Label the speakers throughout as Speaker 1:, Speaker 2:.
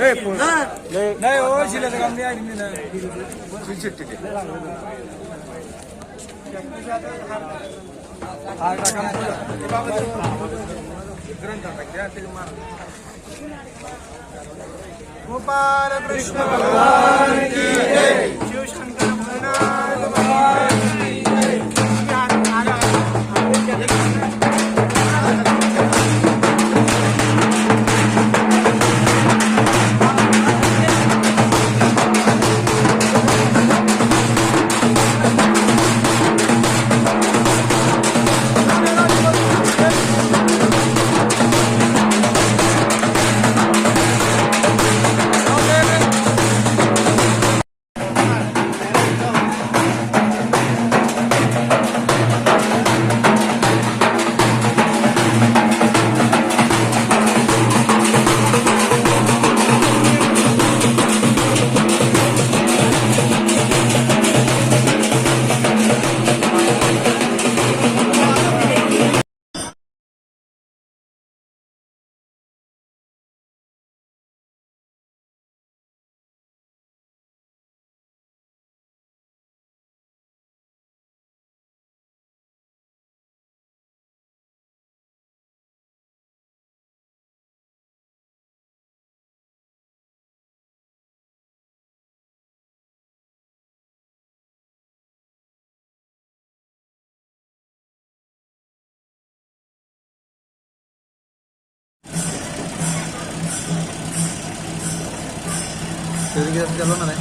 Speaker 1: नाही हो शिल्लक काम नाही आली ना शिट्टी गोपाल कृष्ण भगवान की जय, शिवशंकर भगवान की जय। चलो ना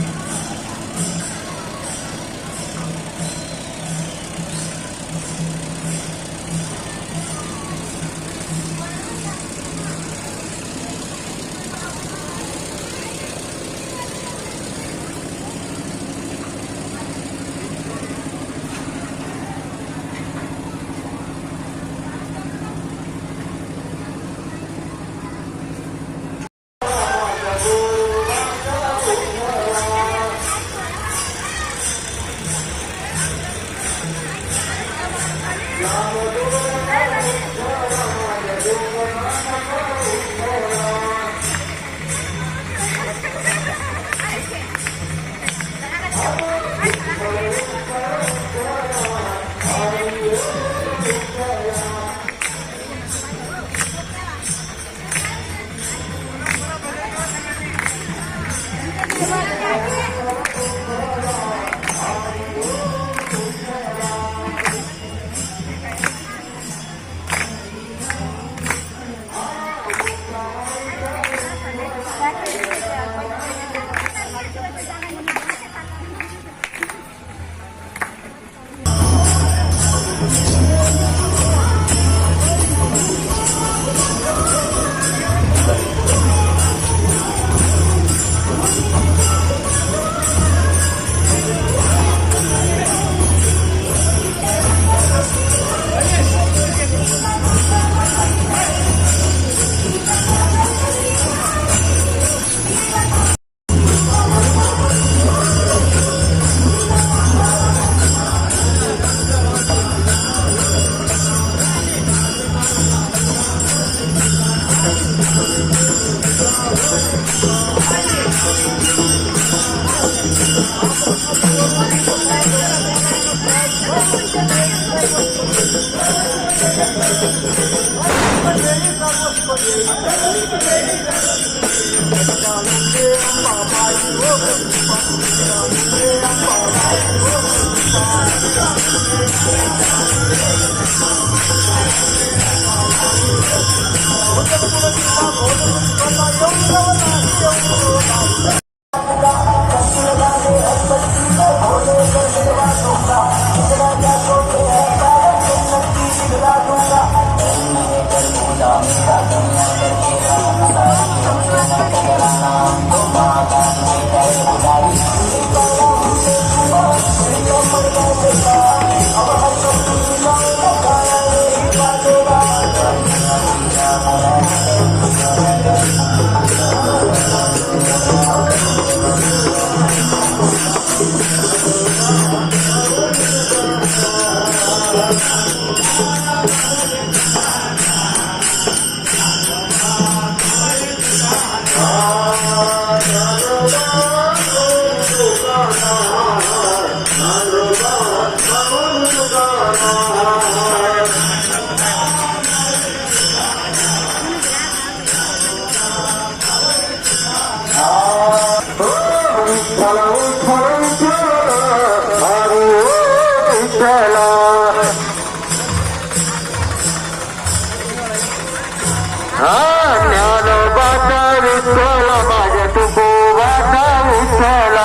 Speaker 2: ज्ञानोबाचा विठ्ठल माझ्या तुकोबाचा विठ्ठल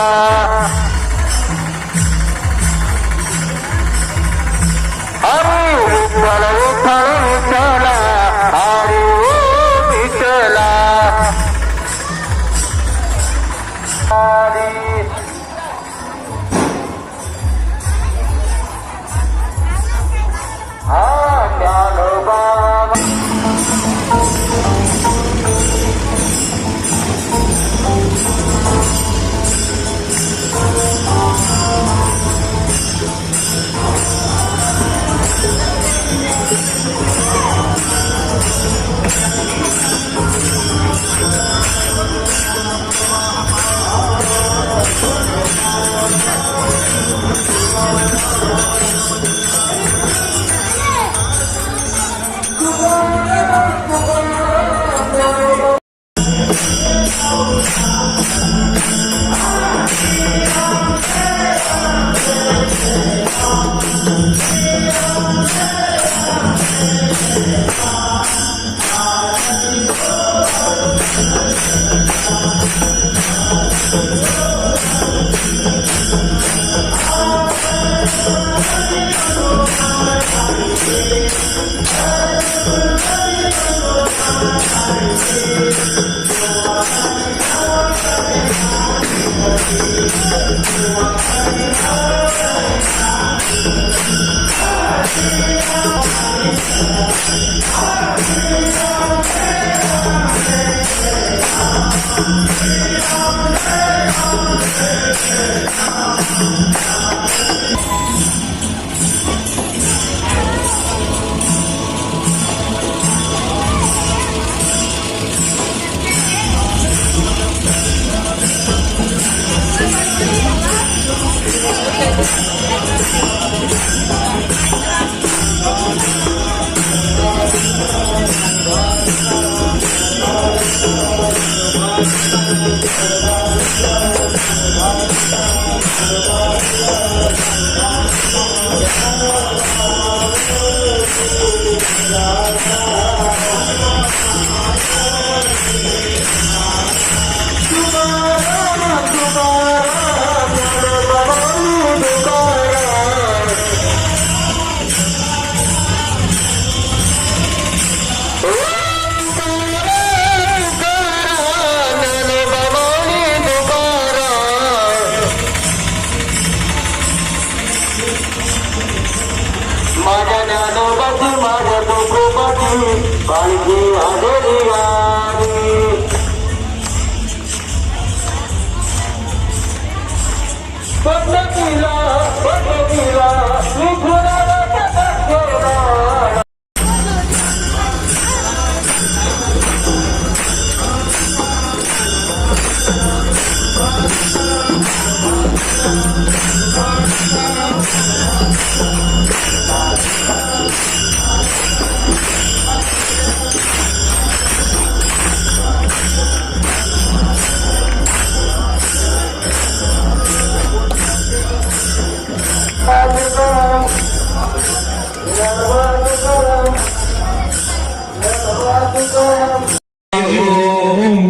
Speaker 2: हरी विठ्ठल विठ्ठल विठ्ठल हरी विठ्ठल हरी ज्ञानोबा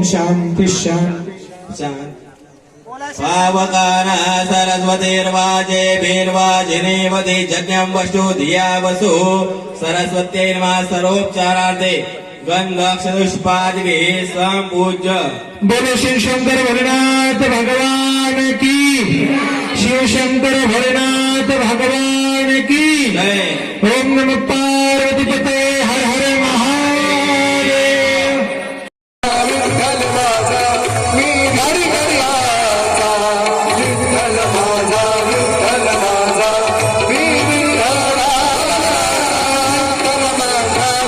Speaker 3: शांति पावकान सरस्वतीर्वाजे भीर्वाजिनेवति यज्ञं वस्तु धिया वसु सरस्वत्यै नमः सर्वोपचारार्थे गंधाक्षपुष्पादिभिः संपूज्य।
Speaker 4: बोले शिव शंकर भोलेनाथ भगवान की, शिव शंकर भोलेनाथ भगवान की
Speaker 3: जय।
Speaker 4: ओम नमः पार्वती पते हर हर महादेव। विठ्ठल माझा मी घरी घरी आता, विठ्ठल माझा विठ्ठल माझा मी विठ्ठल माझा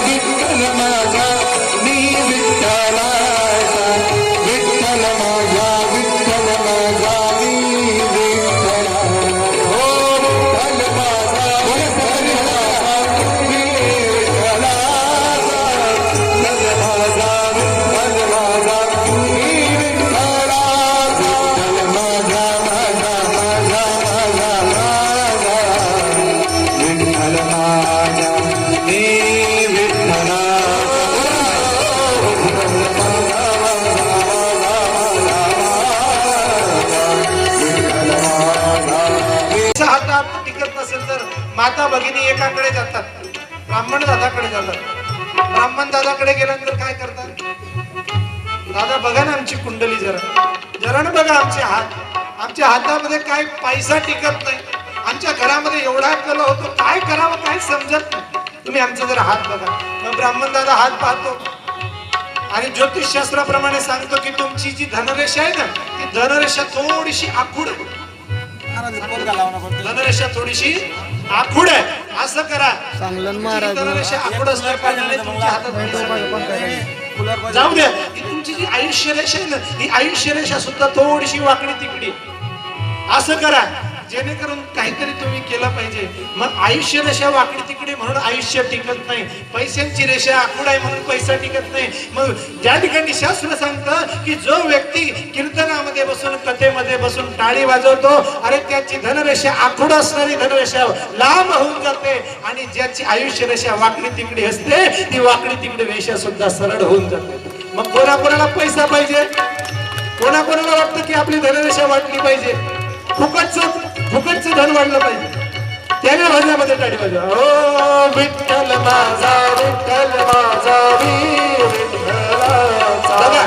Speaker 4: विठ्ठल माझा मी विठ्ठलाचा, विठ्ठल माझा विठ्ठल माझा मी विठ्ठला. ओ विठ्ठल माझा विठ्ठल माझा
Speaker 5: माता भगिनी एकाकडे जातात, ब्राह्मण दादाकडे जातात. ब्राह्मण दादाकडे गेल्यानंतर काय करतात? दादा बघा ना आमची कुंडली, जरा ना बघा आमचे हात, आमच्या हातामध्ये काय पैसा टिकत नाही, आमच्या घरामध्ये एवढा कला होतो, काय करावं काय समजत नाही, तुम्ही आमचा जरा हात बघा. मग ब्राह्मण दादा हात पाहतो आणि ज्योतिषशास्त्राप्रमाणे सांगतो की तुमची जी धनरेषा आहे ना, ती धनरेषा थोडीशी आखूड आहे. धनरेषा थोडीशी आखूड आहे. असं करा, धनरेषा आखूड असल्या कारणाने तुमच्या हातात जाऊ द्या. की तुमची जी आयुष्य रेषा आहे ना, ही आयुष्य रेषा सुद्धा थोडीशी वाकडी तिकडी. असं करा जेणेकरून काहीतरी तुम्ही केलं पाहिजे. मग आयुष्य रेषा वाकडी तिकडे म्हणून आयुष्य टिकत नाही, पैशांची रेषा आखूड आहे म्हणून पैसा टिकत नाही. मग ज्या ठिकाणी शास्त्र सांगतं की जो व्यक्ती कीर्तनामध्ये बसून कथेमध्ये बसून टाळी वाजवतो, अरे त्याची धनरेषा आखूड असणारी धनरेषा लांब होऊन जाते आणि ज्याची आयुष्य रेषा वाकडी तिकडी असते ती वाकडी तिकडी रेषा सुद्धा सरळ होऊन जाते. मग कोणाकोणाला पैसा पाहिजे, कोणाकोणाला वाटतं की आपली धनरेषा वाटली पाहिजे, फुकटचं धन वाढलं पाहिजे, त्याने भजनामध्ये टाळी वाजवा. ओ विठ्ठल माझा, विठ्ठल माझा बघा,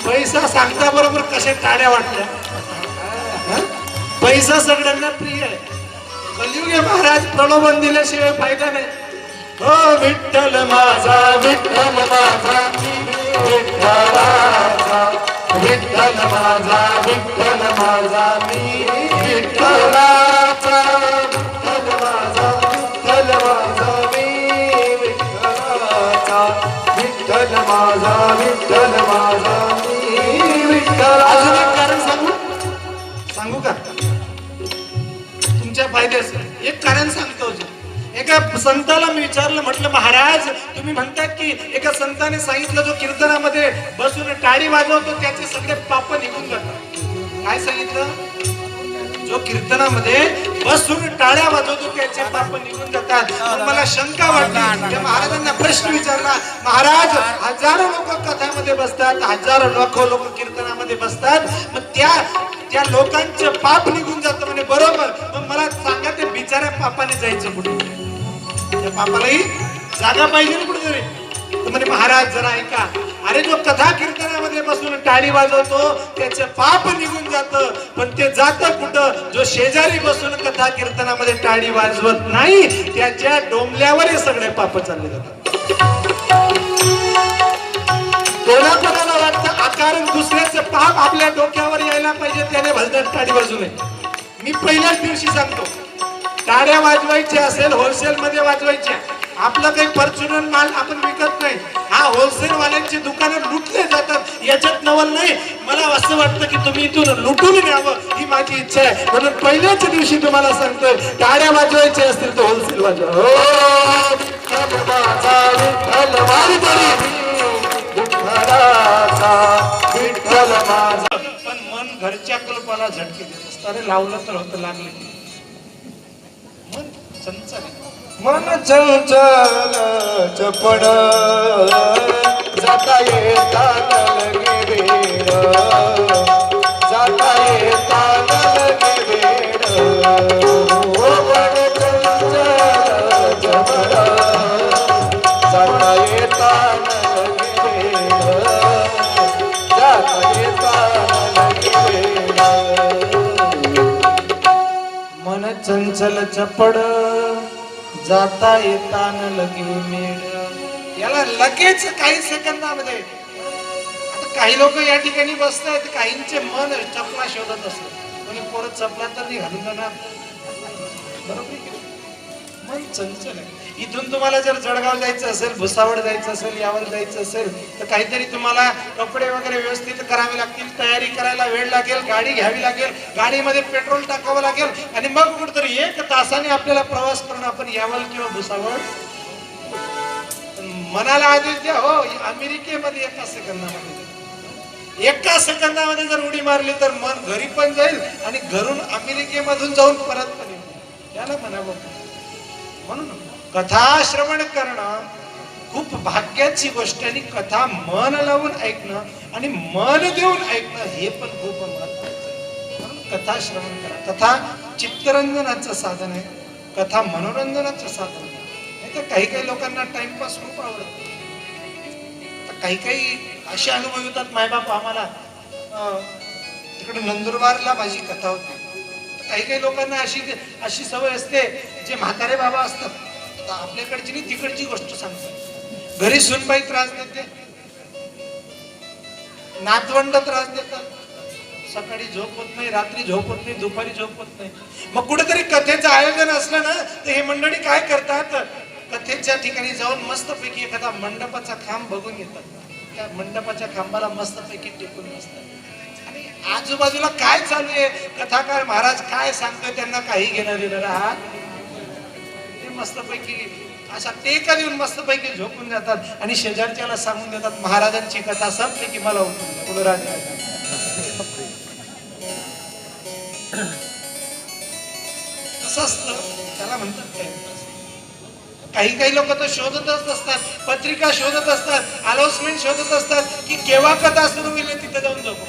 Speaker 5: पैसा सांगता बरोबर कशा टाळ्या वाटल्या. पैसा सगळ्यांना प्रिय आहे. कलियुगे महाराज प्रलोभन दिल्याशिवाय फायदा नाही. हो विठ्ठल माझा, विठ्ठल माझा विठ्ठलाचा, विठ्ठल माझा, विठ्ठल माझा मी विठ्ठलाचा, विठ्ठल माझा, विठ्ठल माझा मी विठ्ठलाचा, विठ्ठल माझा, विठ्ठल माझा मी विठ्ठलाचा. अजून एक कारण सांगू का तुमच्या फायद्याचं? एक कारण सांगतो. एका संताला मी विचारलं, म्हटलं महाराज तुम्ही म्हणतात की एका संताने सांगितलं जो कीर्तनामध्ये बसून टाळी वाजवतो त्याचे सगळे पाप निघून जातात. काय सांगितलं? जो कीर्तनामध्ये बसून टाळ्या वाजवतो त्याचे पाप निघून जातात. मला शंका वाटली, त्या महाराजांना प्रश्न विचारला, महाराज हजारो लोक कथामध्ये बसतात, हजारो लोक कीर्तनामध्ये बसतात, मग त्या लोकांचे पाप निघून जातं म्हणे. बरोबर, मग मला सांगा ते बिचाऱ्या पापाने जायचं कुठे? त्या पापालाही जागा पाहिजे ना कुठेतरी. तर म्हणे महाराज जरा ऐका, अरे जो कथा कीर्तनामध्ये बसून टाळी वाजवतो त्याचे पाप निघून जातं, पण ते जातं कुठं? जो शेजारी बसून कथा कीर्तनामध्ये टाळी वाजवत नाही त्याच्या डोंबल्यावर हे सगळे पाप चालले जातात. कोणाकोणाला वाटतं आकारण दुसऱ्याचं पाप आपल्या डोक्यावर यायला पाहिजे त्याने भजनात टाळी वाजवू नये. मी पहिल्याच दिवशी सांगतो, टाळ्या वाजवायच्या असेल होलसेल मध्ये वाजवायच्या. आपलं काही फॉर्च्युनर माल आपण विकत नाही, हा होलसेल वाल्यांची दुकानं लुटले जातात, याच्यात नवल नाही. मला असं वाटतं की तुम्ही इथून लुटून न्यावं ही माझी इच्छा आहे. म्हणून पहिल्याच दिवशी तुम्हाला सांगतोय, टाळ्या वाजवायच्या असतील तर होलसेल वाजवा. हो विठ्ठल माझा, विठ्ठल विठ्ठल माझा. पण मन घरच्या कल्पाला झटके देत असतं. अरे लावलं तर होतं, लागले मन चंचल,
Speaker 4: मन चंचल चपड जाता येता लगे वेड, जाता येता लगे वेड. मन चंचल चपड जाता येता लगे वेड, जाता येता लगे वेड.
Speaker 5: मन चंचल चपड जाता येता न लगे मेड. याला लगेच काही सेकंदामध्ये. आता काही लोक या ठिकाणी बसतात, काहींचे मन चपला शोधत असत, कोणी परत चपला तर नाही घालून जाणार. बरोबर, मन चंचल आहे. इथून तुम्हाला जर जळगाव जायचं असेल, भुसावळ जायचं असेल, यावर जायचं असेल तर काहीतरी तुम्हाला कपडे वगैरे व्यवस्थित करावे लागतील, तयारी करायला वेळ लागेल, गाडी घ्यावी लागेल, गाडीमध्ये पेट्रोल टाकावं लागेल आणि मग कुठेतरी 1 तासाने आपल्याला प्रवास करून आपण यावल किंवा भुसावळ. मनाला आदेश द्या, हो अमेरिकेमध्ये 1 सेकंदामध्ये, 1 सेकंदामध्ये जर उडी मारली तर मन घरी पण जाईल आणि घरून अमेरिकेमधून जाऊन परत पण येईल. याला म्हणावं. म्हणून कथा श्रवण करणं खूप भाग्याची गोष्ट आहे. आणि कथा मन लावून ऐकणं आणि मन देऊन ऐकणं हे पण खूप महत्त्वाचं आहे. म्हणून कथा श्रवण करा. कथा चित्तरंजनाचं साधन आहे, कथा मनोरंजनाचं साधन आहे. नाही तर काही काही लोकांना टाइमपास खूप आवडतो. काही काही असे अनुभव येतात. मायबाप आम्हाला तिकडे नंदुरबारला माझी कथा होती. काही काही लोकांना अशी सवय असते, जे म्हातारे बाबा असतात, आता आपल्याकडची नाही तिकडची गोष्ट सांगतात. घरी सुनबाई त्रास देते, नातवंड त्रास देतात, सकाळी झोप होत नाही, रात्री झोप होत नाही, दुपारी झोप होत नाही. मग कुठेतरी कथेचं आयोजन असलं ना, तर हे मंडळी काय करतात, कथेच्या ठिकाणी जाऊन मस्तपैकी एखादा मंडपाचा खांब बघून येतात. त्या मंडपाच्या खांबाला मस्तपैकी टेकून बसतात आणि आजूबाजूला काय चालू आहे, कथाकार महाराज काय सांगतोय त्यांना काही घेणं देणं राहत. ते मस्तपैकी अशा टेका देऊन मस्तपैकी झोपून जातात आणि शेजारच्याला सांगून देतात, महाराजांची कथा संपली की मला उठून तसं असतं. त्याला म्हणतात टाइमपास. काही काही लोक तर शोधतच असतात, पत्रिका शोधत असतात, अनाउन्समेंट शोधत असतात की केव्हा कथा सुरू होईल तिथे जाऊन झोपू.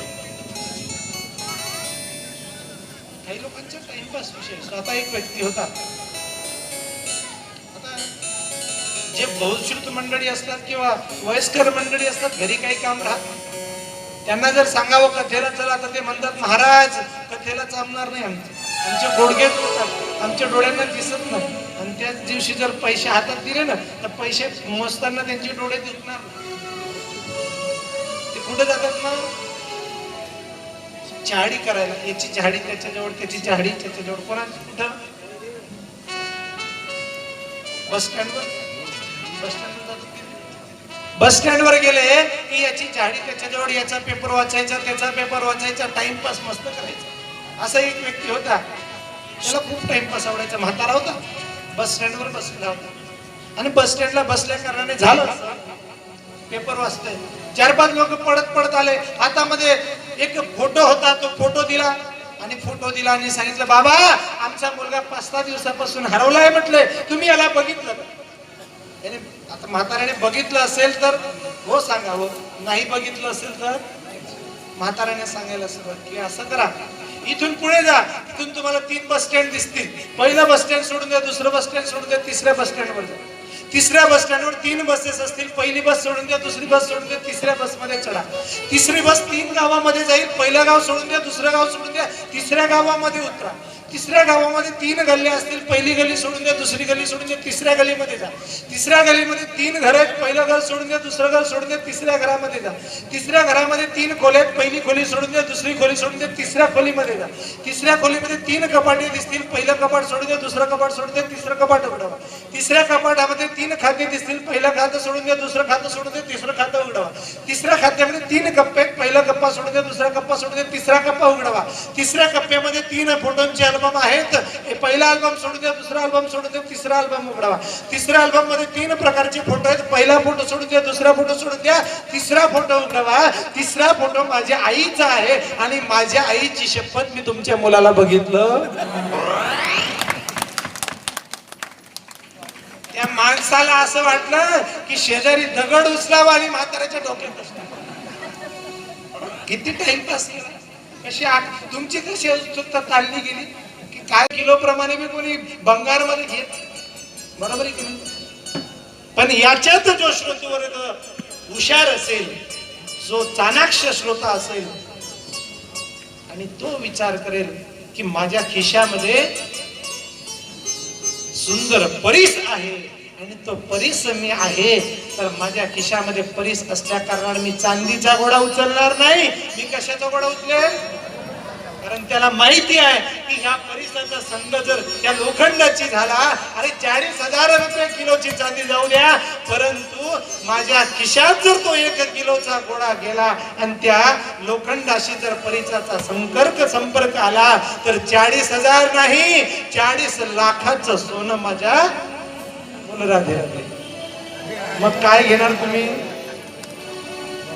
Speaker 5: काही लोकांचा टाइमपास विषय. स्वतः एक व्यक्ती होता, आता जे बहुश्रुत मंडळी असतात किंवा वयस्कर मंडळी असतात, घरी काही काम राहत, त्यांना जर सांगावं कथेला चला तर ते म्हणतात, महाराज कथेला चालणार नाही, आमचे गुडघे दुखतात, आमच्या डोळ्यांना दिसत नाही. आणि त्याच दिवशी जर पैसे हातात दिले ना, तर पैसे मोजताना त्यांचे डोळे दुखणार. ते कुठे जातात ना, झाडी करायला. याची झाडी त्याच्याजवळ, त्याची झाडी त्याच्याजवळ. कोणाची? कुठं? बस स्टँडवर. बस स्टँडवर जातात. बस स्टँडवर गेले की याची झाडी त्याच्याजवळ, याचा पेपर वाचायचा, त्याचा पेपर वाचायचा, टाइमपास मस्त करायचा. असा एक व्यक्ती होता, त्याला खूप टाइमपास आवडायचा. म्हातारा होता, बस स्टँडवर बसलेला होता आणि बस स्टँडला बसल्या कारणाने झालं पेपर वाचतोय. 4-5 लोक पडत पडत आले. हातामध्ये एक फोटो होता, तो फोटो दिला आणि सांगितलं, बाबा आमचा मुलगा 5-6 दिवसापासून हरवलाय म्हटलंय, तुम्ही याला बघितलं? त्याने आता म्हाताऱ्याने बघितलं असेल तर हो सांगावं, नाही बघितलं असेल तर म्हाताऱ्याने सांगायला सुरुवात की असं करा, इथून पुढे जा, इथून तुम्हाला 3 बस स्टँड दिसतील. पहिलं बस स्टँड सोडून द्या, दुसरं बस स्टँड सोडून द्या, तिसऱ्या बस स्टँडवर जा. तिसऱ्या बस स्टँडवर 3 बसेस असतील. पहिली बस सोडून द्या, दुसरी बस सोडून द्या, तिसऱ्या बसमध्ये चढा. तिसरी बस 3 गावामध्ये जाईल. पहिलं गाव सोडून द्या, दुसरं गाव सोडून द्या, तिसऱ्या गावामध्ये उतरा. तिसऱ्या गावामध्ये 3 गल्ल्या असतील. पहिली गल्ली सोडून द्या, दुसरी गल्ली सोडून द्या, तिसऱ्या गल्लीमध्ये जा. तिसऱ्या गल्लीमध्ये 3 घर आहेत. पहिलं घर सोडून द्या, दुसरं घर सोडून द्या, तिसऱ्या घरामध्ये जा. तिसऱ्या घरामध्ये 3 खोल्या आहेत. पहिली खोली सोडून द्या, दुसरी खोली सोडून द्या, तिसऱ्या खोलीमध्ये जा. तिसऱ्या खोलीमध्ये 3 कपाटे दिसतील. पहिलं कपाट सोडून द्या, दुसरं कपाट सोडून द्या, तिसरं कपाट उघडावा. तिसऱ्या कपाटामध्ये 3 खाते दिसतील. पहिलं खातं सोडून द्या, दुसरं खातं सोडून द्या, तिसरं खातं उघडावा. तिसऱ्या खात्यामध्ये 3 कप्पे आहेत. पहिला कप्पा सोडून द्या, दुसरा कप्पा सोडून द्या, तिसरा कप्पा उघडावा. तिसऱ्या कप्प्यामध्ये 3 फोटोंचे अल्बम आहेत. पहिला अल्बम सोडून द्या, दुसरा अल्बम सोडून द्या, तिसरा अल्बम उघडावा. तिसऱ्या अल्बम मध्ये 3 प्रकारचे फोटो आहेत. पहिला फोटो सोडून द्या, दुसरा फोटो सोडून द्या, तिसरा फोटो उघडावा. तिसरा फोटो माझ्या आईचा आहे आणि माझ्या आईची शपथ मी तुमच्या मुलाला बघितलं. त्या माणसाला असं वाटलं की शेजारी दगड उचलावा आणि म्हाताऱ्याच्या डोक्यात बसला. किती टाइमपास केला. कशी तुमची कशी उत्सुकता चालली गेली की काय किलो प्रमाणे मी कोणी भंगारमध्ये घेत, बरोबर आहे की नाही? पण याच्यात जो श्रोतेवर्ग हुशार असेल, जो चाणाक्ष श्रोता असेल आणि तो विचार करेल की माझ्या खिशामध्ये सुंदर परीस आहे आणि तो परीस मी आहे, तर माझ्या खिशामध्ये परीस असल्या कारणाने मी चांदीचा घोडा उचलणार नाही. मी कशाचा घोडा उचलेल? कारण त्याला माहिती आहे की ह्या परिसराचा संघ जर त्या लोखंडाची झाला, अरे 40,000 रुपये किलोची चांदी जाऊ द्या, परंतु माझ्या खिशात जर तो 1 किलोचा घोडा गेला आणि त्या लोखंडाशी जर परिसराचा संपर्क आला, तर 40,000 नाही 40 लाखाचं सोनं माझ्या मुलराधे. मग काय घेणार तुम्ही?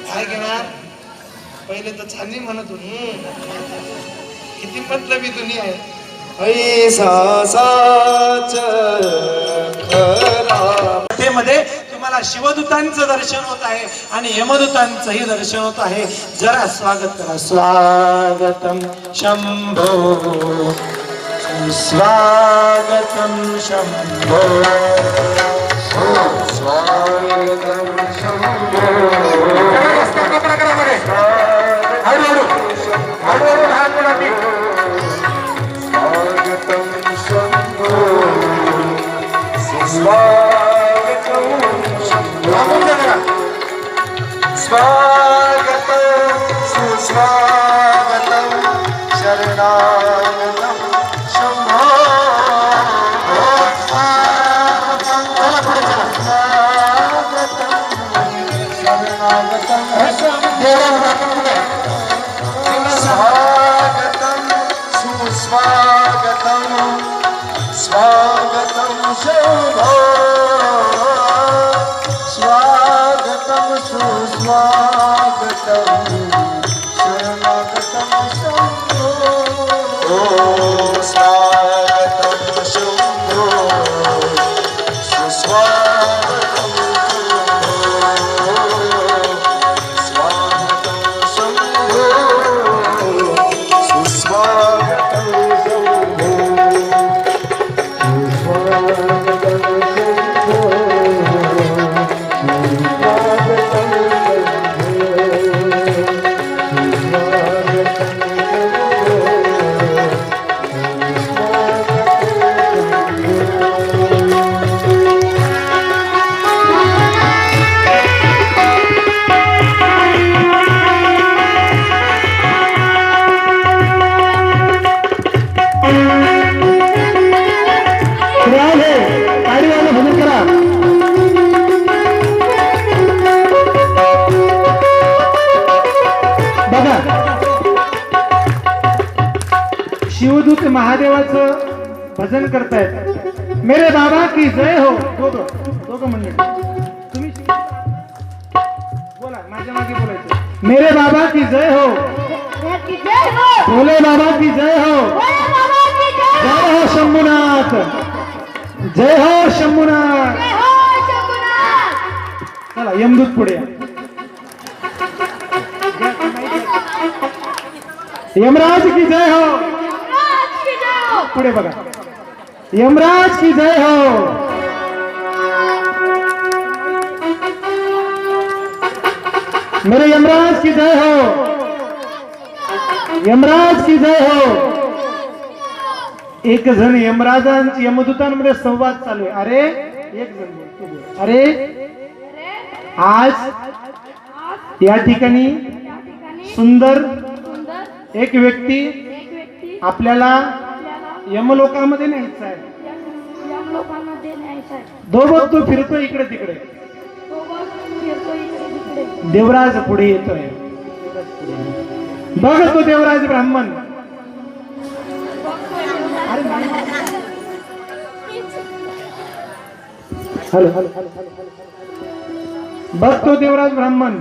Speaker 5: काय घेणार? पहिले तर चांदी म्हणत होती. किती मतलबी दुनिया आहे. ऐसा साच खरा मध्ये तुम्हाला तुम्हाला शिवदूतांचं दर्शन होत आहे आणि यमदूतांचंही दर्शन होत आहे. जरा स्वागत करा. स्वागतम शंभो स्वागतम शंभो स्वागतम शंभो. स्वागतं सुस्वागतं शरणागतं शंभो. स्वागतं शरणागतं स्वागतं सुस्वागतं स्वागतं शंभो. स्वागतं सुस्वागतं शरणागतं शंभो. स्वागतं शंभो सुस्वागतं स्वागतं शंभो सुस्वागतं शंभो
Speaker 1: शिवदूत महादेवाचं भजन करतायत. मेरे बाबा की जय हो. दोघं म्हणले तुम्ही बोला, माझ्या मागे बोलायचं. मेरे बाबा की जय हो. भोले बाबा की जय हो. जय हो शंभुनाथ. जय हो शंभुनाथ. चला यमदूत पुढे या. यमराज की जय हो. पुढे बघा. यमराज की जय हो. मेरे यमराज की जय हो. यमराज की जय हो. एक जण यमराजांची यमदूतांमध्ये संवाद चालू आहे. अरे एक जण बोल. अरे आज या ठिकाणी सुंदर एक व्यक्ती आपल्याला यमलोकामध्ये न्यायचा आहे. दोघं तो फिरतो इकडे तिकडे. देवराज पुढे येतोय. बघ तो देवराज ब्राह्मण. बघतो देवराज ब्राह्मण.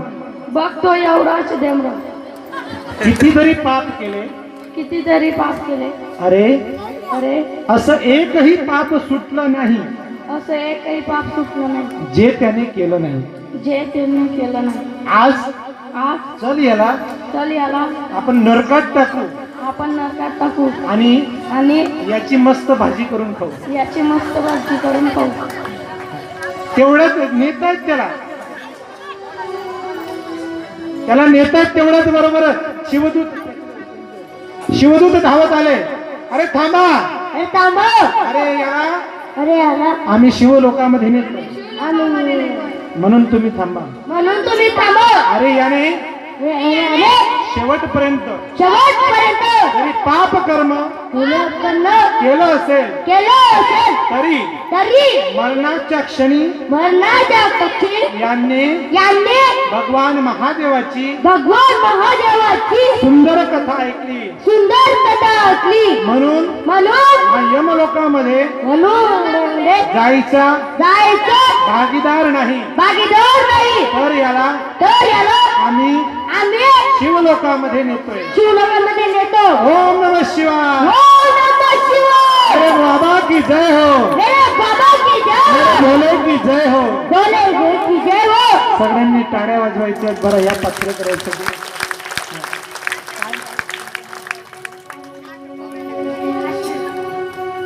Speaker 6: बघतो एवढाच देमरा.
Speaker 1: कितीतरी पाप केले.
Speaker 6: कितीतरी पाप केले.
Speaker 1: अरे
Speaker 6: अरे
Speaker 1: असं एकही पाप सुटलं नाही
Speaker 6: असं एकही पाप सुटलं नाही
Speaker 1: जे त्याने केलं नाही.
Speaker 6: जे त्याने केलं नाही.
Speaker 1: आज
Speaker 6: आज
Speaker 1: चल याला
Speaker 6: चल याला
Speaker 1: आपण नरकात टाकू
Speaker 6: आपण नरकात टाकू
Speaker 1: आणि
Speaker 6: आणि
Speaker 1: याची मस्त भाजी करून खाऊ.
Speaker 6: याची मस्त भाजी करून खाऊ.
Speaker 1: तेवढ्याच नेतायत त्याला नेतायत. तेवढ्याच बरोबर शिवदूत धावत आले. अरे थांबा.
Speaker 6: अरे थांबा. अरे याला
Speaker 1: आम्ही शिवलोकामध्ये नेतो म्हणून तुम्ही थांबा.
Speaker 6: म्हणून तुम्ही थांबा.
Speaker 1: अरे याने
Speaker 6: याने
Speaker 1: शेवटपर्यंत
Speaker 6: शेवटपर्यंत
Speaker 1: जरी पाप कर्म केलं असेल तरी मरणाच्या क्षणी यांनी भगवान महादेवाची सुंदर कथा ऐकली. म्हणून यमलोकामध्ये जायचा भागीदार नाही. तर याला आम्ही शिवलोकामध्ये नेतोय. ओम नमः शिवाय. अरे बाबा की जय हो. मेरे भोले की जय हो. टाळ्या वाजवायच्या बरं या पात्रकारांसाठी.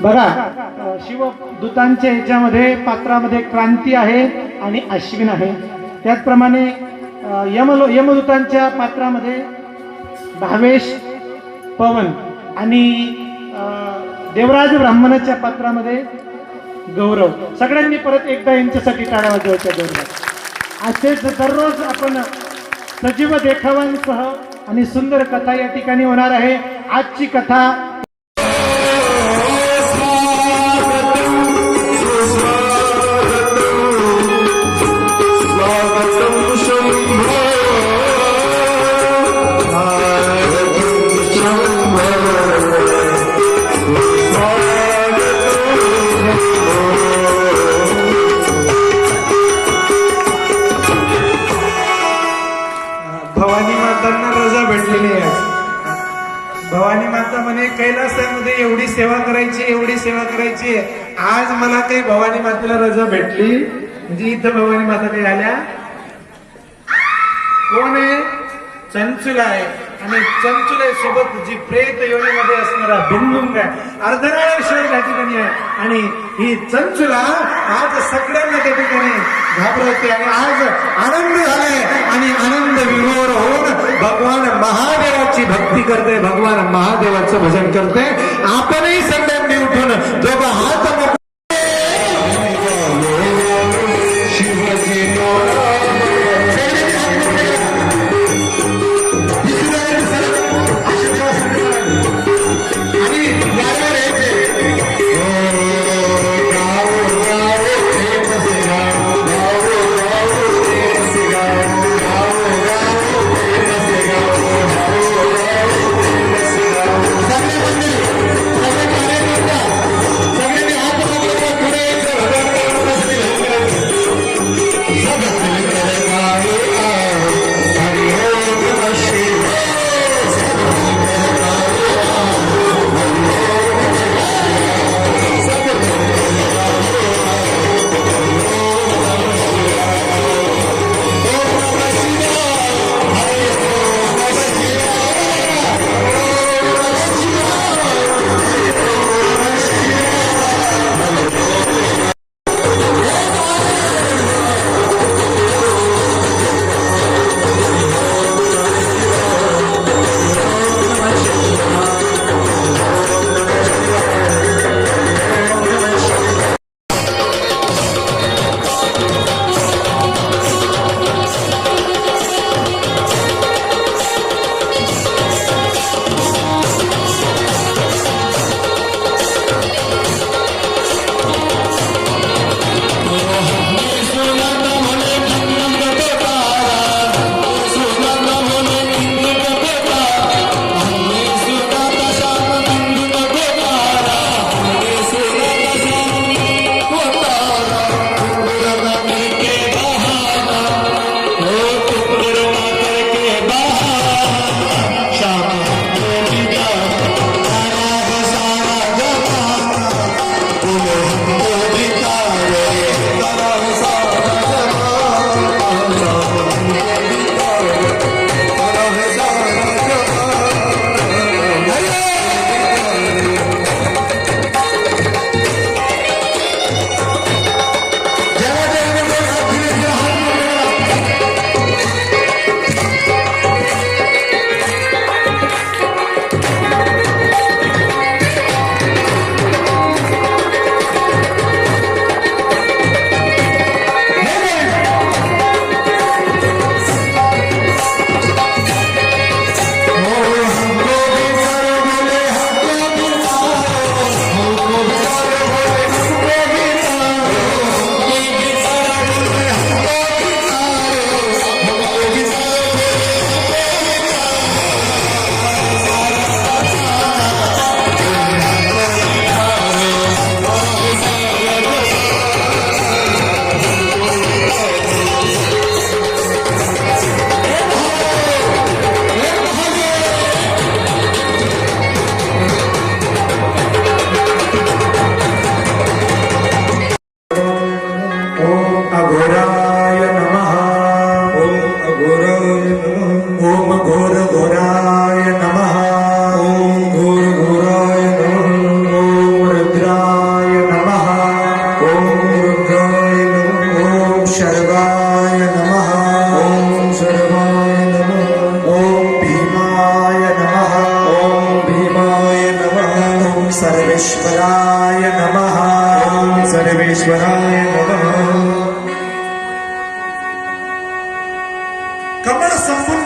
Speaker 1: बघा शिवदूतांच्या ह्याच्यामध्ये पात्रामध्ये क्रांती आहे आणि अश्विन आहे. त्याचप्रमाणे यमदूतांच्या पात्रामध्ये भावेश, पवन आणि देवराज ब्राह्मणाच्या पात्रामध्ये गौरव. सगळ्यांनी परत एकदा यांच्यासाठी टाळ्या वाजवायच्या गौरव. असेच दररोज आपण सजीव देखावांसह आणि सुंदर कथा या ठिकाणी होणार आहे. आजची कथा
Speaker 7: भवानी मातांना रजा भेटलेली आहे आज. भवानी माता म्हणे कैलासामध्ये एवढी सेवा करायची, एवढी सेवा करायची. आज मला काही भवानी मातेला रजा भेटली. म्हणजे इथं भवानी माता काही आल्या. कोण आहे? चंचुला आहे. आणि चंचुले सोबत जी प्रेत योनीमध्ये असणारा बिंदुंग आहे, अर्धनारेश्वर त्या ठिकाणी आहे. आणि ही चंचुला आज सगळ्यांना त्या ठिकाणी घाबरवते. आणि आज आनंद झालाय आणि आनंद विभोर होऊन भगवान महादेवाची भक्ती करते, भगवान महादेवाचं भजन करते. आपणही सगळ्यांनी उठून दोघं हात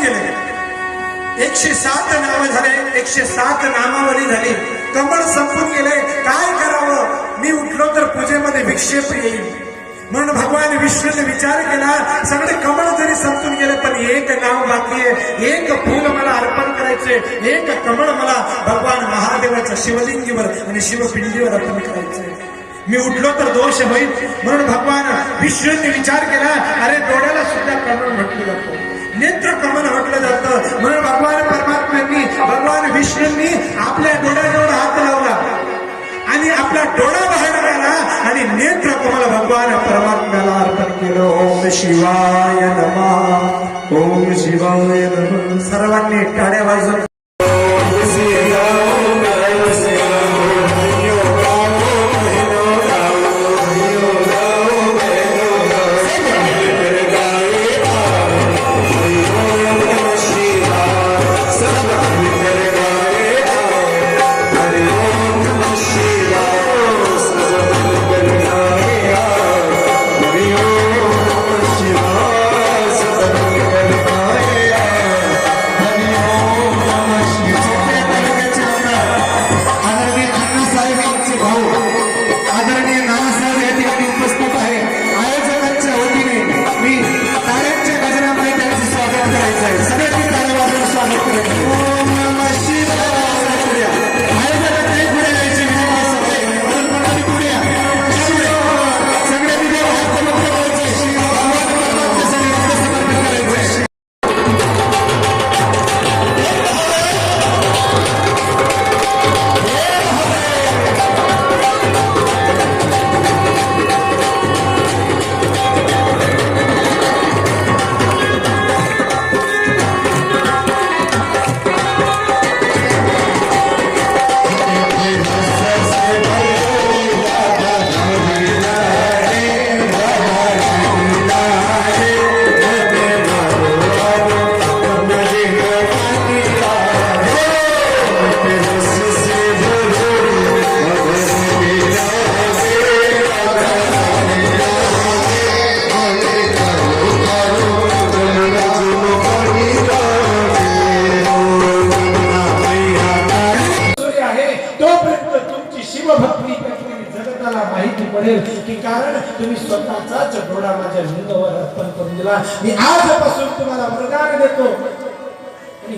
Speaker 7: गेले 107 नावं झाले 107 नामावली झाली कमळ संपून गेले काय करावं मी उठलो तर पूजेमध्ये विक्षेप येईल म्हणून भगवान विष्णूने विचार केला सगळे कमळ जरी संपून गेले पण एक नाव बाकी आहे एक फूल मला अर्पण करायचे एक कमळ मला भगवान महादेवाच्या शिवलिंगीवर आणि शिवपिंडीवर अर्पण करायचे मी उठलो तर दोष होईल म्हणून भगवान विष्णूंनी विचार केला अरे डोळ्याला सुद्धा कमळ म्हटलं जातं नेत्र कमल म्हटलं जातं म्हणून भगवान परमात्म्यांनी भगवान विष्णूंनी आपल्या डोळ्याजवळ हात लावला आणि आपला डोळा बाहेर आला आणि नेत्र कमल भगवान परमात्म्याला अर्पण केलं ओम शिवाय नमः ओम शिवाय नमः सर्वांनी टाळ्या वाजवून की कारण तुम्ही स्वतःचाच डोळा माझ्या लिंगावर अर्पण करून दिला मी आजपासून तुम्हाला वरदान देतो आणि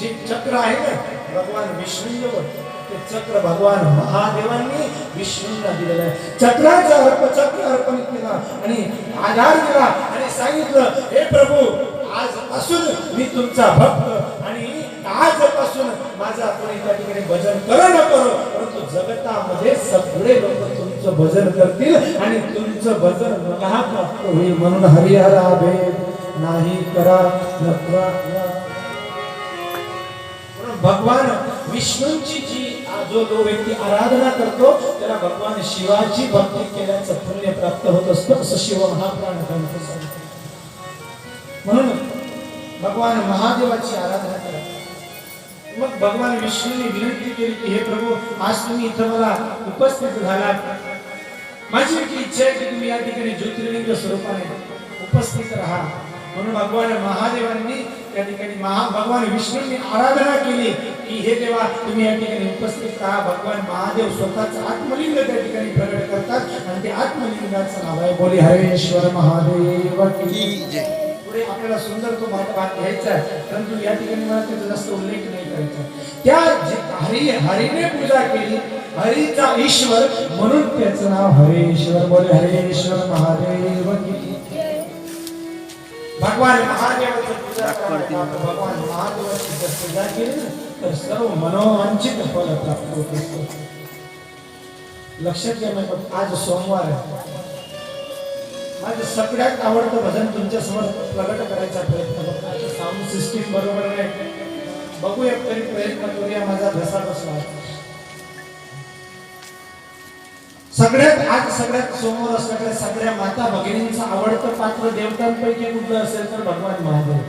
Speaker 7: जे चक्र आहे ना भगवान विष्णूवर ते चक्र भगवान महादेवांनी विष्णूंना दिलेलं आहे चक्राचा चक्र अर्पण केला आणि आधार दिला आणि सांगितलं हे प्रभू आजपासून मी तुमचा भक्त आणि आजपासून माझा कोणी त्या ठिकाणी भजन करो न करो परंतु जगतामध्ये सगळे लोक तुमचं भजन करतील आणि तुमचं भजन मला प्राप्त होईल म्हणून हरिहरा भेद नाही करा नत्वा म्हणून भगवान विष्णूंची जी जो व्यक्ती आराधना करतो त्याला भगवान शिवाची भक्ती केल्याचं पुण्य प्राप्त होत असतं असं शिव महापुराण सांगतो म्हणून भगवान महादेवाची आराधना करा मग भगवान विष्णूने विनंती केली की हे प्रभू आज तुम्ही इथं मला उपस्थित झालात माझी एक इच्छा आहे की तुम्ही या ठिकाणी ज्योतिर्लिंग स्वरूपाने उपस्थित राहा म्हणून भगवान महादेवांनी त्या ठिकाणी भगवान विष्णूंनी आराधना केली की हे देवा तुम्ही या ठिकाणी उपस्थित राहा भगवान महादेव स्वतःच आत्मलिंग त्या ठिकाणी प्रकट करतात आणि ते आत्मलिंगाचं नाव आहे बोले हरेश्वर महादेव की जय पुढे आपल्याला सुंदर तो भाग घ्यायचा आहे परंतु या ठिकाणी मला त्याचा जास्त उल्लेख नाही करायचा त्या हरीने पूजा केली हरीचा ईश्वर म्हणून त्याचं नाव हरेश्वर बोले हरेश्वर महादेव की भगवान महादेवाची पूजा करता भगवान महादेवाची जर पूजा केली तर सर्व मनोवांछित फल प्राप्त होत असतं लक्षात घ्या आज सोमवार आहे माझं सगळ्यात आवडतं भजन तुमच्या समोर प्रगट करायचा प्रयत्न करतो साऊंड सिस्टीम बरोबर नाही बघूया तरी प्रयत्न करूया माझा घसा बसला सगळ्यात समोर असणाऱ्या सगळ्या माता भगिनींचं आवडतं पात्र देवतांपैकी कुठलं असेल तर भगवान महादेव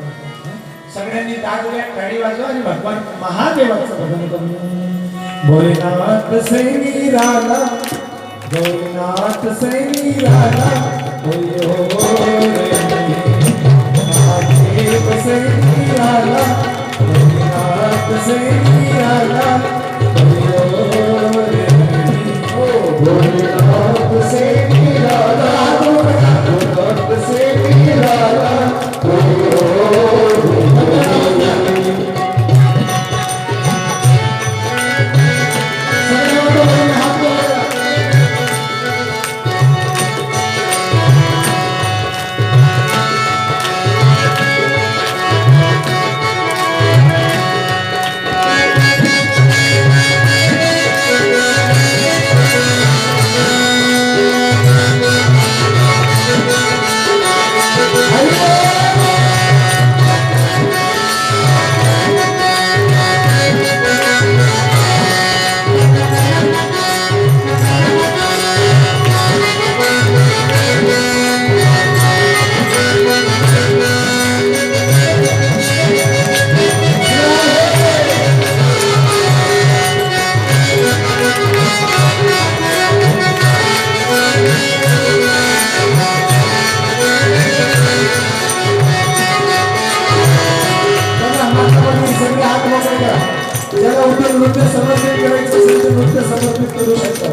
Speaker 7: सगळ्यांनी दादल्या टाळी वाजवा आणि भगवान महादेवाचं भजन करू भोलेनाथ सैनी राधा भोलेनाथ सैनी राधा महादेव सैनी नृत्य समर्पित करायचं असेल तर नृत्य समर्पित करू शकता.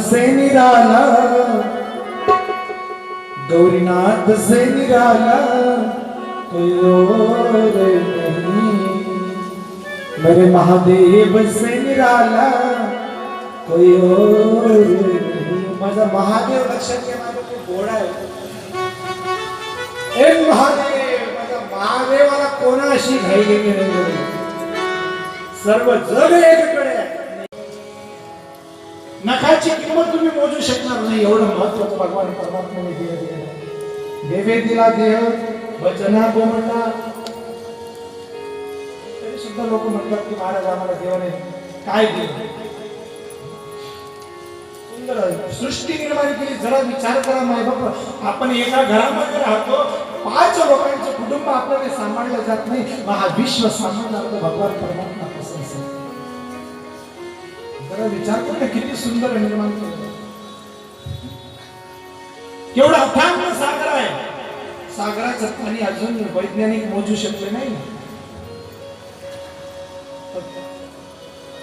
Speaker 7: से निराला, गौरीनाथ से निराला कोई और नहीं, मेरे महादेव से निराला कोई और नहीं. माझा महादेव लक्षात घ्या, माझा खूप घोडा आहे. एक महादेव, माझा महादेवाला कोणाशी घाई गेली नाही. सर्व जग एककडे आहे. नखाची किंमत तुम्ही मोजू शकणार नाही, एवढं महत्वाचं भगवान परमात्म्याने दिलं. देवे दिला देह वचना बोमटा. तरी सुद्धा लोक म्हणतात की महाराज आम्हाला देवाने काय दिलं. सुंदर सृष्टी निर्माण केली. जरा विचार करा माय बाप, आपण एका घरामध्ये राहतो, 5 लोकांचं कुटुंब आपल्याला सांभाळलं जात नाही, मग हा विश्व सांभाळणार तर भगवान परमात्मा कसं असेल. जरा विचार करा किती सुंदर निर्माण केलं. केवढा अथांग सागर आहे. सागराचं पाणी अजून वैज्ञानिक मोजू शकले नाही.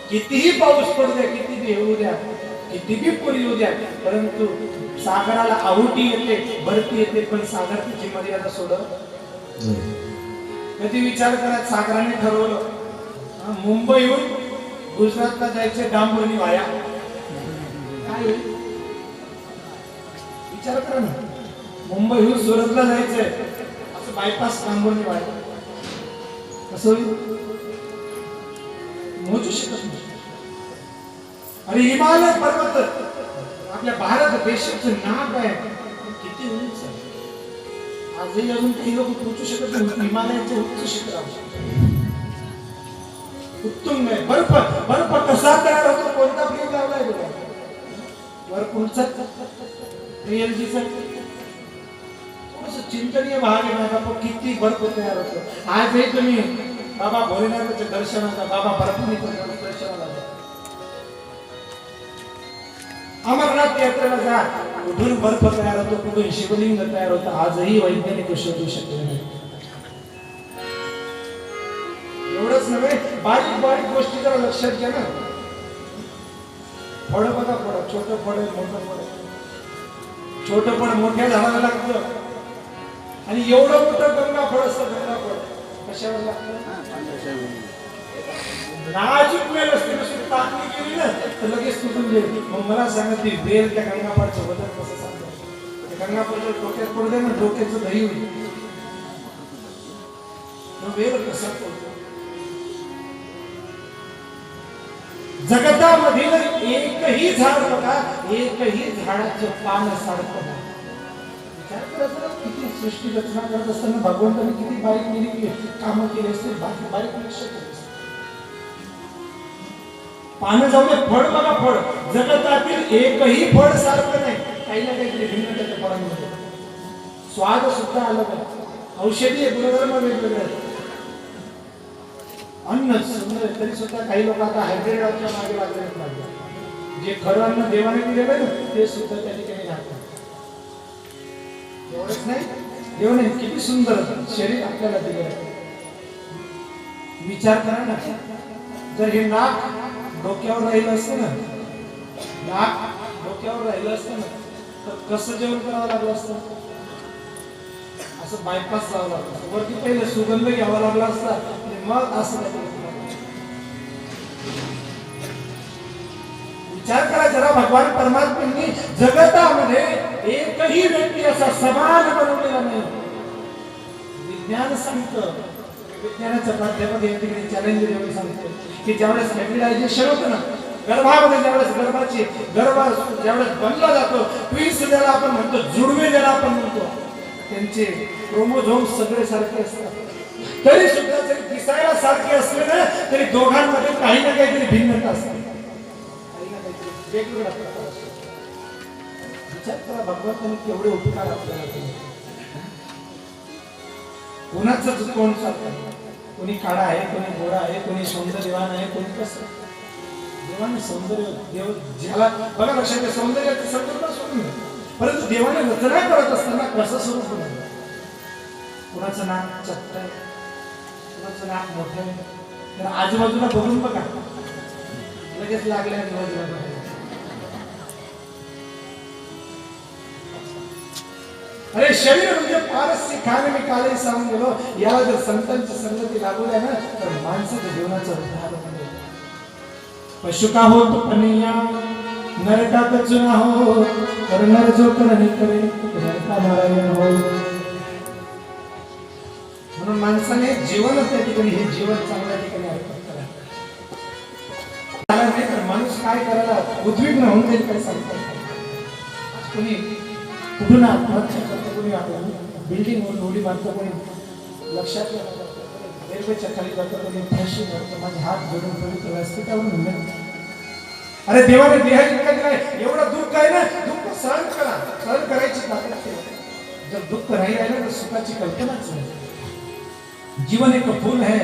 Speaker 7: कितीही पाऊस पडू द्या, किती बी येऊ द्या, किती बी पुरी येऊ द्या, परंतु सागराला आहुती येते, भरती येते, पण सागर तिची मर्यादा सोडत. कधी विचार करा, सागराने ठरवलं मुंबईहून गुजरातला जायचे डांबोनी वाया, काय होईल विचार करा ना. मुंबईहून सुरतला जायचंय, असं बायपास डांबोनी वाया कसं होईल मोजू शकत नाही. आणि हिमालय पर्वत आपल्या भारत देशाचं नाक आहे, किती उंच आहे. आजही अजून काही लोक पोहोचू शकत नाही हिमालयाच्या उच्च शिखरावर. उत्तुंग आहे. बर्फ बर्फ कसा तयार होतो, कोणता फ्रीज लावलाय बघा. बर्फचा रिएलजीचा थोडंसं चिंतनीय भाग आहे माझा, पण किती बर्फ तयार होतो. आजही तुम्ही बाबा भोलेनाथाच्या दर्शनाला, बाबा बर्फानीच्या दर्शनाला जा, अमरनाथ यात्रेला जा, कुठून बर्फ तयार होतो, कुठून शिवलिंग तयार होतं, आजही वैज्ञानिक शोधू शकले नाही. एवढंच नव्हे, बारीक बारीक गोष्टी जरा लक्षात घ्या ना. फळ बघा, फळ छोटं फळ आहे, मोठं फळ आहे. छोटं फळ मोठ्या झाडाला लागतं, आणि एवढं मोठं गंगा फळ असतं. गंगा फळ कशावर लागतं, नाजूक वेल असते, नुसती टाकली गेली ना तर लगेच तुटून जाईल. मग मला सांगा, ती वेल त्या गंगाफळाचं वजन कसं सांगतो. गंगाफळाच्या डोक्यात पडू दे ना, डोक्याचं दही होईल. वेल कसा पडतो. जगतामधील एकही झाड बघा, एकही झाडाचं पान सारखं नाही. विचार करायचा, किती सृष्टी रचना करत असताना भगवंताने किती बारीक निरीक कामं केली असतील, बारीक लक्ष केलं. पानं जाऊ दे, फळ बघा, फळ जगतातील एकही फळ सारखं नाही. काही ना काहीतरी भिन्न त्याच्या फळांमध्ये. स्वाद सुद्धा अलग आहे, औषधीय गुणधर्म वेगवेगळे आहेत. अन्न सुंदर आहे, तरी सुद्धा काही लोक आता हायब्रिड अन्न मागे लागले पाहिजे. जे खरं अन्न देवाने दिलेलं आहे ना, ते सुद्धा त्या ठिकाणी राहतात. एवढंच नाही, देवाने किती सुंदर शरीर आपल्याला दिलं आहे. विचार करा ना, जर हे नाक डोक्यावर राहिलं असतं ना, नाक डोक्यावर राहिलं असतं ना, तर कसं जेवण करावं लागलं असतं. असं बायपास जावं लागलं असतं. वरती पहिले सुगंध घ्यावा लागला असता, मग असं विचार करा जरा. भगवान परमात्म्यांनी जगतामध्ये एकही व्यक्ती असा समान बनवलेला नाही. विज्ञान सांगतं, विज्ञानाच्या प्राध्यापक या ठिकाणी चॅलेंज देऊन सांगतो की ज्यावेळेस फॅमिलायझेशन होतं ना, गर्भामध्ये ज्यावेळेस गर्भ ज्यावेळेस बनला जातो, ट्विन्स ज्याला आपण म्हणतो, जुडवे ज्याला आपण म्हणतो, त्यांचे क्रोमोझोम सगळे सारखे असतात. तरी सुद्धा जरी दिसायला सारखे असले ना, तरी दोघांमध्ये काही ना काहीतरी भिन्नता असते, काही ना काहीतरी वेगवेगळा प्रकार असतो. विचार करा, भगवंताने केवढे उपकार आपल्याला केले. कुणाच कोण चालतं, कोणी काळा आहे, कोणी गोरा आहे, कोणी सौंदर्यवान आहे, कोणी कसं. देवाने सौंदर्य, देव ज्याला बघा लक्षात, सौंदर्याचं संकल्पना सोडून, परंतु देवाने रचना करत असताना कसं स्वरूप बनवलं. कुणाचं नाक चपट आहे, कुणाचं नाक मोठं आहे, तर आजूबाजूला बघून बघा, लगेच लागल्या. अरे शरीर म्हणजे पारस्य खाणे मी कालही सांगून गेलो. याला जर संतांची संगती लागू द्या ना तर माणसाच्या जीवनाचा उद्धार होईल. पशु का हो तो पनिया नर का कचुना हो तर नर जो करणी करे नर का नारायण हो. म्हणून माणसाने जीवनच त्या ठिकाणी हे जीवन चांगल्या ठिकाणी अर्पण करायचं. नाही तर माणूस काय करायला उद्विग्न होऊन जाईल काय सांगता येत नाही. कोणी कुठून आत्महत्या करतो, कोणी आपल्याला बिल्डिंग वर उडी मारतो, कोणी लक्षात रेल्वेच्या खाली जातो, कोणी फाशी करतो. माझे हात जोडून पवित्र व्यासपीठावरून म्हणले अरे देवाने देह इतका दिलाय, एवढं दुःख आहे ना, दुःख सहन करा, सहन करायची ताकद ठेवा. जर दुःख नाही राहिलं तर सुखाची कल्पनाच नाही. जीवन एक फूल है,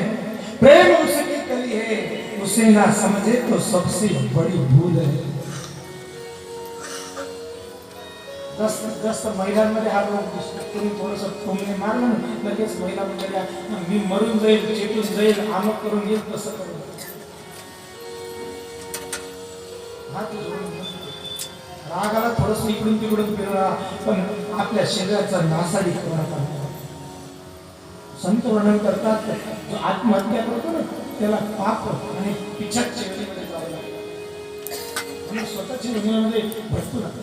Speaker 7: प्रेम उसकी कली है, उसे ना समझे तो सबसे बड़ी भूल है. जास्त महिलांमध्ये हा रोग दिसतो. तुम्ही थोडस टोमणे मारलं ना लगेच महिला म्हणजे मी मरून जाईल, चेटून जाईल, आमक करून येईल, तसं करून हात जोडून रागाला थोडस इकडून तिकडून फिरवा, पण आपल्या शरीराचा नासाडी करण्याचा. संत वर्णन करतात जो आत्महत्या करतो ना त्याला पाप आणि पिछट चेहऱ्यामध्ये जावं लागतं आणि स्वतःच्या जीवनामध्ये भटकू नका.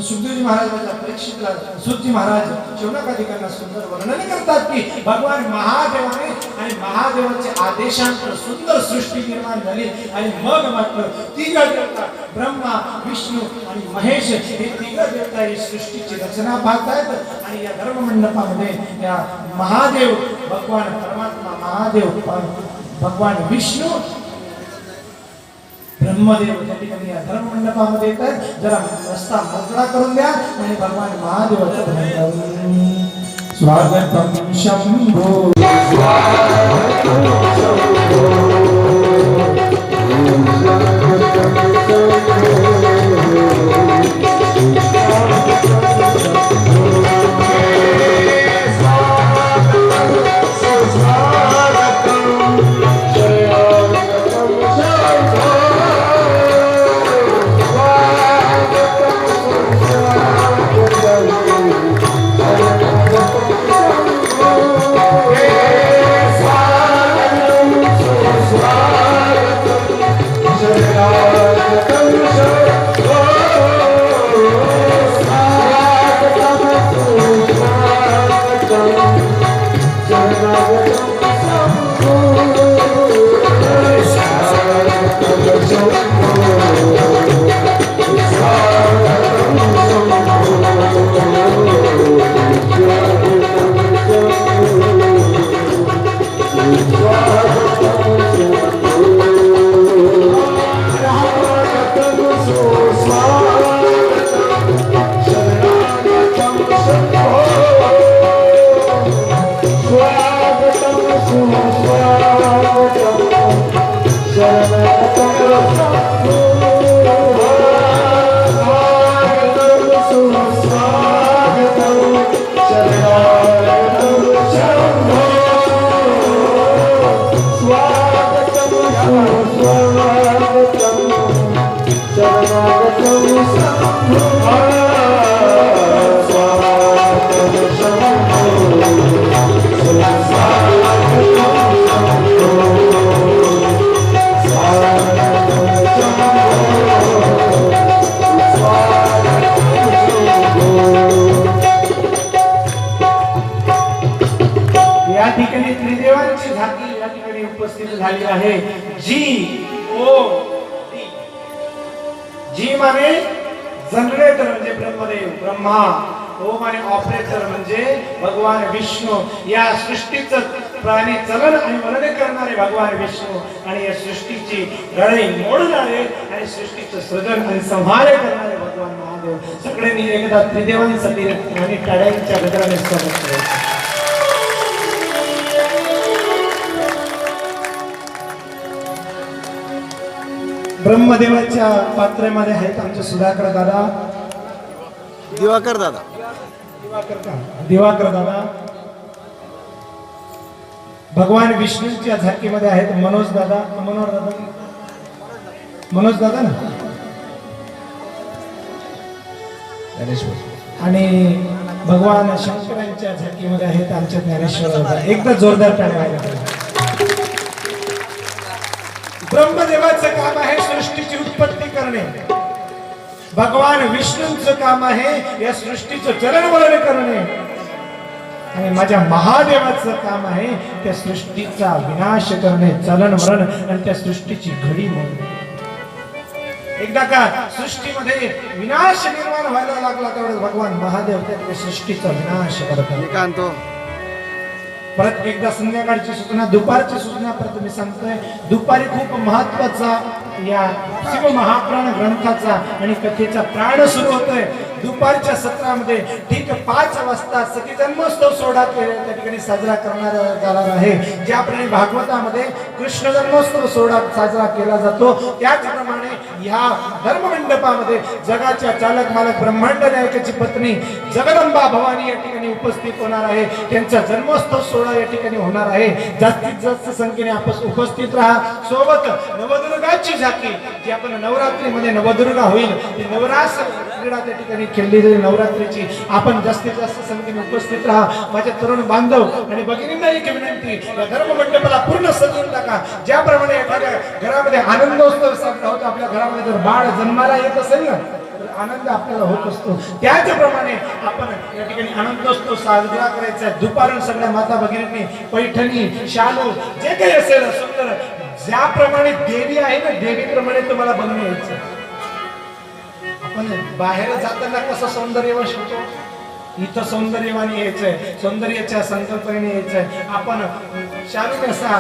Speaker 7: सुखदेवजी महाराजांच्या परीक्षितला सुखजी महाराज शौनकाधिकांना सुंदर वर्णन करतात की भगवान महादेवाने आणि महादेवाच्या आदेशांतर सुंदर सृष्टी निर्माण झाली आणि मग मात्र तिघ देवता ब्रह्मा विष्णू आणि महेश हे तिघ देवता ही सृष्टीची रचना पाहतात. आणि या धर्ममंडपामध्ये या महादेव भगवान परमात्मा महादेव भगवान विष्णू ब्रह्मदेव त्या ठिकाणी या धर्ममंडपामध्ये येतात. जरा रस्ता मोकळा करून द्या आणि भगवान महादेवाचं स्वागतम शंभो झाली आहे. जी ओ जी माने जनरेटर म्हणजे ब्रह्मदेव ब्रह्मा, ओ माने ऑपरेटर म्हणजे भगवान विष्णू. या सृष्टीचं प्राणी चलन आणि वलन करणारे भगवान विष्णू आणि या सृष्टीची गळे मोडणारे आणि सृष्टीचं सृजन आणि संहार करणारे भगवान महादेव. सगळ्यांनी एकदा त्रिदेवांसाठी आणि टाळ्यांच्या गजराने स्वागत करायचं. ब्रह्मदेवाच्या पात्रेमध्ये आहेत आमचे सुधाकर दादा,
Speaker 4: दिवाकर दादा,
Speaker 7: दिवाकर दादा. भगवान विष्णूच्या झाकीमध्ये आहेत मनोज दादा, मनोज दादा ना. आणि भगवान शंकरांच्या झटकीमध्ये आहेत आमच्या ज्ञानेश्वर बाबा. एकदा जोरदार टाळ्या व्हायला पाहिजे. ब्रह्मदेवाचं काम आहे सृष्टीची उत्पत्ती करणे. भगवान विष्णूंचं काम आहे या सृष्टीचं चरणवलन करणे. आणि माझ्या महादेवाचं काम आहे त्या सृष्टीचा विनाश करणे, चलनवलन आणि त्या सृष्टीची घडी मोडणे. एकदा का सृष्टीमध्ये विनाश निर्माण व्हायला लागला त्यावेळेस भगवान महादेव त्या सृष्टीचा विनाश करतात.
Speaker 4: मी काय आणतो
Speaker 7: परत एकदा संध्याकाळची सूचना, दुपारची सूचना परत मी सांगतोय. दुपारी खूप महत्वाचा या शिव महापुराण ग्रंथाचा आणि कथेचा प्राण सुरू होतोय. दुपारच्या सत्रामध्ये ठीक 5 वाजता सखी जन्मोत्सव सोहळा त्या ठिकाणी साजरा करणार जाणार आहे. ज्याप्रमाणे भागवतामध्ये कृष्ण जन्मोत्सव सोहळा साजरा केला जातो त्याचप्रमाणे ह्या धर्ममंडपामध्ये जगाच्या चालक मालक ब्रह्मांड नायकाची पत्नी जगदंबा भवानी या ठिकाणी उपस्थित होणार आहे. त्यांचा जन्मोत्सव सोहळा या ठिकाणी होणार आहे. जास्तीत जास्त संख्येने आपण उपस्थित राहा. सोबत नवदुर्गाची झाकी जी आपण नवरात्रीमध्ये नवदुर्गा होईल ती नवरास क्रीडा त्या ठिकाणी खेळली जाईल नवरात्रीची. आपण जास्तीत जास्त संख्येने उपस्थित राहा. माझ्या तरुण बांधव आणि भगिनींना एक विनंती, या धर्ममंडपाला पूर्ण सजवून टाका. ज्याप्रमाणे एखाद्या घरामध्ये आनंदोत्सव साजरा होतो, आपल्या घरामध्ये जर बाळ जन्माला येत असेल ना तर आनंद आपल्याला होत असतो. त्याचप्रमाणे आपण या ठिकाणी आनंदोत्सव साजरा करायचा आहे. दुपारून सगळ्या माता भगिनींनी पैठणी, शालू जे काही असेल सुंदर, ज्याप्रमाणे देवी आहे ना देवीप्रमाणे तुम्हाला बनवून यायचं. आपण बाहेर जाताना कसं सौंदर्यवश होतो, इथं सौंदर्यवानी यायचंय, सौंदर्याच्या संकल्पनेने यायचंय. आपण शालू नेसा,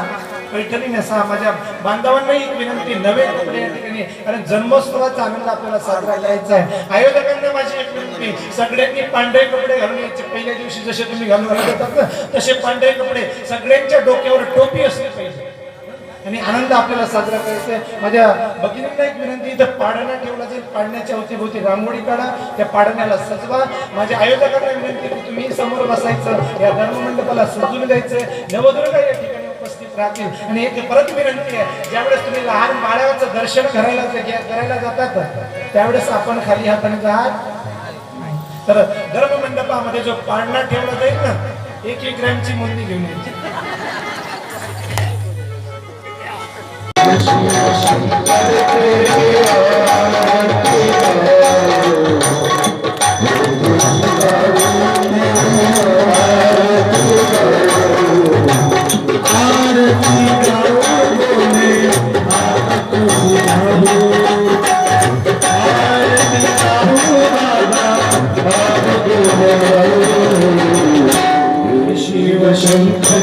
Speaker 7: पैठणी नेसा. माझ्या बांधवांना एक विनंती, नवे कपडे या ठिकाणी, कारण जन्मोत्सवाचा आनंद आपल्याला साजरा करायचा आहे. आयोजकांना माझी एक विनंती, सगळ्यांनी पांढरे कपडे घालून यायचे. पहिल्या दिवशी जसे तुम्ही घालून येतात ना तसे पांढरे कपडे, सगळ्यांच्या डोक्यावर टोपी असली पाहिजे आणि आनंद आपल्याला साजरा करायचा आहे. माझ्या भगिनींना एक विनंती, इथं पाडणा ठेवला जाईल, पाडण्याच्या अवतीभोवती रांगोळी काढा, त्या पाडण्याला सजवा. माझ्या आयोजकांना विनंती की तुम्ही समोर बसायचं, या धर्ममंडपाला सजून द्यायचं. नवदुर्गा या ठिकाणी उपस्थित राहतील. आणि एक परत विनंती आहे, ज्यावेळेस तुम्ही लहान बाळाचं दर्शन करायला जातात त्यावेळेस आपण खाली हाताने जात तर धर्ममंडपामध्ये जो पाडणा ठेवला जाईल ना 1-1 ग्रॅमची मुंदी घेऊन यायची. शिव शंकर